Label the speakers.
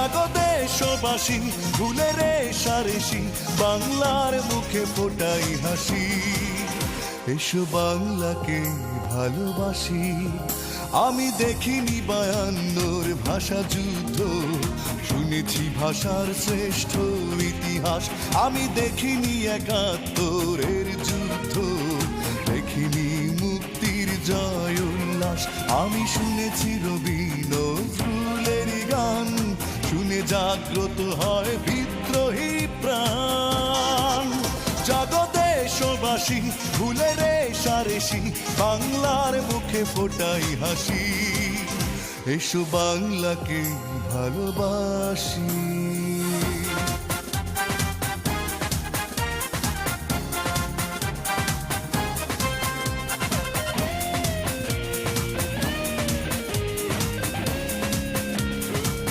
Speaker 1: জাগো দেশবাসী, ভুলে রে সারেসি, বাংলার মুখে ফোটাই হাসি। এসো বাংলাকে ভালোবাসি। আমি দেখিনি 52 ভাষা যুদ্ধ, শুনেছি ভাষার শ্রেষ্ঠ ইতিহাস। আমি দেখিনি 71 যুদ্ধ, দেখিনি মুক্তির জয় উল্লাস। আমি শুনেছি রবি নজরুলের গান, শুনে জাগ্রত হয় বিদ্রোহী প্রাণ। জাগো দেশবাসী, ভুলে রে সারেসি, বাংলার মুখে ফোটাই হাসি। এসো বাংলাকে ভালোবাসি।